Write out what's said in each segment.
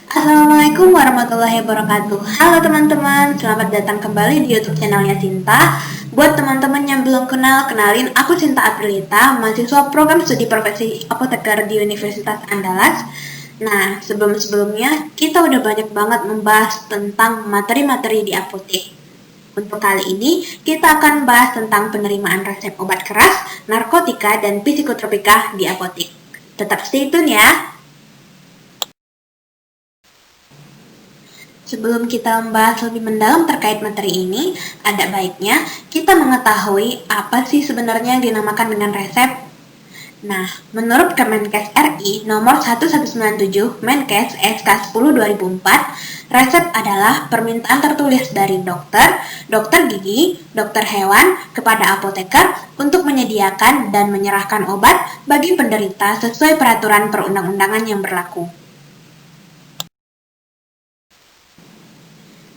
Assalamualaikum warahmatullahi wabarakatuh. Halo teman-teman, selamat datang kembali di YouTube channelnya Cinta. Buat teman-teman yang belum kenal, kenalin aku Cinta Aprilita, mahasiswa program studi profesi apoteker di Universitas Andalas. Nah, sebelum-sebelumnya kita udah banyak banget membahas tentang materi-materi di apotek. Untuk kali ini, kita akan bahas tentang penerimaan resep obat keras, narkotika, dan psikotropika di apotek. Tetap stay tune ya! Sebelum kita membahas lebih mendalam terkait materi ini, ada baiknya kita mengetahui apa sih sebenarnya yang dinamakan dengan resep. Nah, menurut Kemenkes RI nomor 1197 Menkes SK 10 2004, resep adalah permintaan tertulis dari dokter, dokter gigi, dokter hewan kepada apoteker untuk menyediakan dan menyerahkan obat bagi penderita sesuai peraturan perundang-undangan yang berlaku.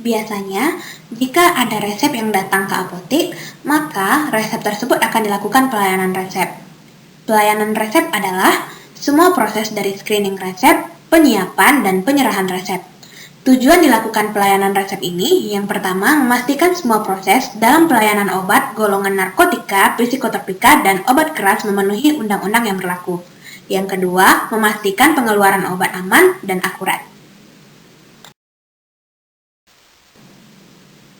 Biasanya, jika ada resep yang datang ke apotek, maka resep tersebut akan dilakukan pelayanan resep. Pelayanan resep adalah semua proses dari screening resep, penyiapan, dan penyerahan resep. Tujuan dilakukan pelayanan resep ini, yang pertama, memastikan semua proses dalam pelayanan obat, golongan narkotika, psikotropika, dan obat keras memenuhi undang-undang yang berlaku. Yang kedua, memastikan pengeluaran obat aman dan akurat.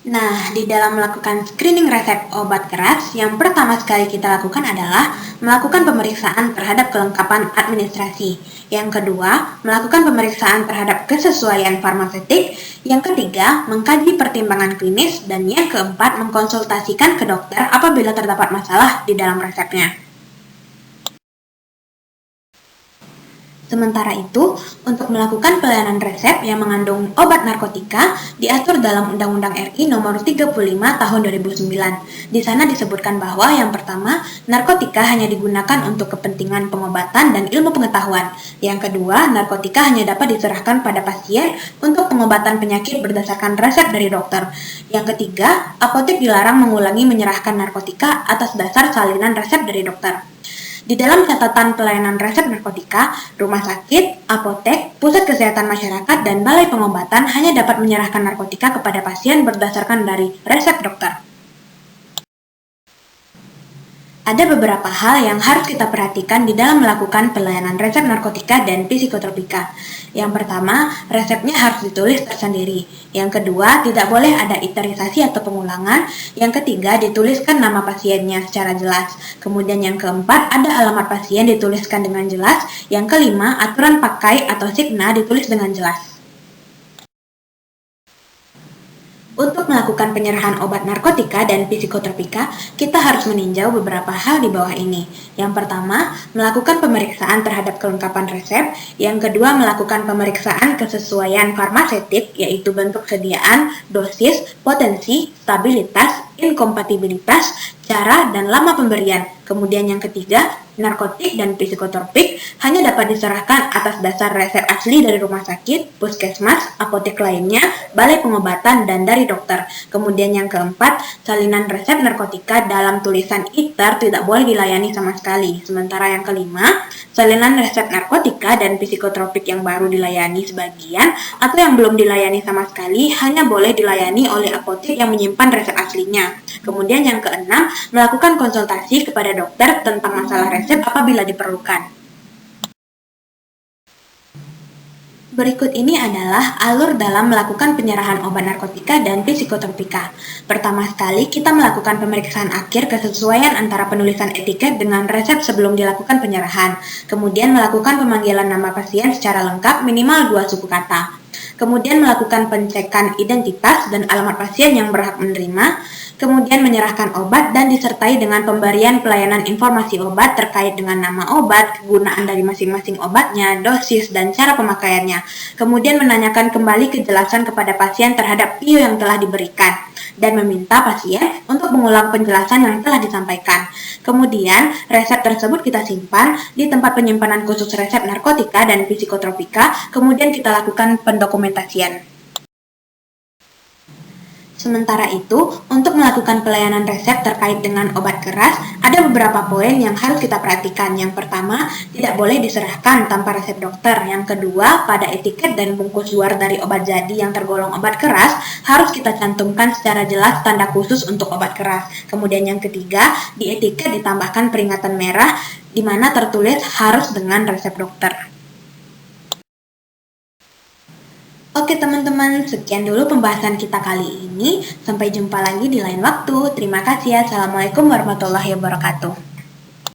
Nah, di dalam melakukan screening resep obat keras, yang pertama sekali kita lakukan adalah melakukan pemeriksaan terhadap kelengkapan administrasi. Yang kedua, melakukan pemeriksaan terhadap kesesuaian farmaseutik. Yang ketiga, mengkaji pertimbangan klinis. Dan yang keempat, mengkonsultasikan ke dokter apabila terdapat masalah di dalam resepnya. Sementara itu, untuk melakukan pelayanan resep yang mengandung obat narkotika diatur dalam Undang-Undang RI Nomor 35 Tahun 2009. Di sana disebutkan bahwa yang pertama, narkotika hanya digunakan untuk kepentingan pengobatan dan ilmu pengetahuan. Yang kedua, narkotika hanya dapat diserahkan pada pasien untuk pengobatan penyakit berdasarkan resep dari dokter. Yang ketiga, apotek dilarang mengulangi menyerahkan narkotika atas dasar salinan resep dari dokter. Di dalam catatan pelayanan resep narkotika, rumah sakit, apotek, pusat kesehatan masyarakat, dan balai pengobatan hanya dapat menyerahkan narkotika kepada pasien berdasarkan dari resep dokter. Ada beberapa hal yang harus kita perhatikan di dalam melakukan pelayanan resep narkotika dan psikotropika. Yang pertama, resepnya harus ditulis tersendiri. Yang kedua, tidak boleh ada iterisasi atau pengulangan. Yang ketiga, dituliskan nama pasiennya secara jelas. Kemudian yang keempat, ada alamat pasien dituliskan dengan jelas. Yang kelima, aturan pakai atau signa ditulis dengan jelas. Untuk melakukan penyerahan obat narkotika dan psikotropika, kita harus meninjau beberapa hal di bawah ini. Yang pertama, melakukan pemeriksaan terhadap kelengkapan resep. Yang kedua, melakukan pemeriksaan kesesuaian farmaseutik, yaitu bentuk sediaan, dosis, potensi, stabilitas, inkompatibilitas, cara, dan lama pemberian. Kemudian yang ketiga, narkotik dan psikotropik hanya dapat diserahkan atas dasar resep asli dari rumah sakit, puskesmas, apotek lainnya, balai pengobatan, dan dari dokter. Kemudian yang keempat, salinan resep narkotika dalam tulisan ITER tidak boleh dilayani sama sekali. Sementara yang kelima, salinan resep narkotika dan psikotropik yang baru dilayani sebagian atau yang belum dilayani sama sekali hanya boleh dilayani oleh apotek yang menyimpan resep aslinya. Kemudian yang keenam, melakukan konsultasi kepada dokter tentang masalah resep apabila diperlukan. Berikut ini adalah alur dalam melakukan penyerahan obat narkotika dan psikotropika. Pertama sekali, kita melakukan pemeriksaan akhir kesesuaian antara penulisan etiket dengan resep sebelum dilakukan penyerahan. Kemudian melakukan pemanggilan nama pasien secara lengkap minimal 2 suku kata. Kemudian melakukan pengecekan identitas dan alamat pasien yang berhak menerima. Kemudian menyerahkan obat dan disertai dengan pemberian pelayanan informasi obat terkait dengan nama obat, kegunaan dari masing-masing obatnya, dosis, dan cara pemakaiannya. Kemudian menanyakan kembali kejelasan kepada pasien terhadap PIO yang telah diberikan dan meminta pasien untuk mengulang penjelasan yang telah disampaikan. Kemudian, resep tersebut kita simpan di tempat penyimpanan khusus resep narkotika dan psikotropika, kemudian kita lakukan pendokumentasian. Sementara itu, untuk melakukan pelayanan resep terkait dengan obat keras, ada beberapa poin yang harus kita perhatikan. Yang pertama, tidak boleh diserahkan tanpa resep dokter. Yang kedua, pada etiket dan bungkus luar dari obat jadi yang tergolong obat keras, harus kita cantumkan secara jelas tanda khusus untuk obat keras. Kemudian yang ketiga, di etiket ditambahkan peringatan merah, di mana tertulis harus dengan resep dokter. Oke teman-teman, sekian dulu pembahasan kita kali ini. Sampai jumpa lagi di lain waktu. Terima kasih. Assalamualaikum warahmatullahi wabarakatuh.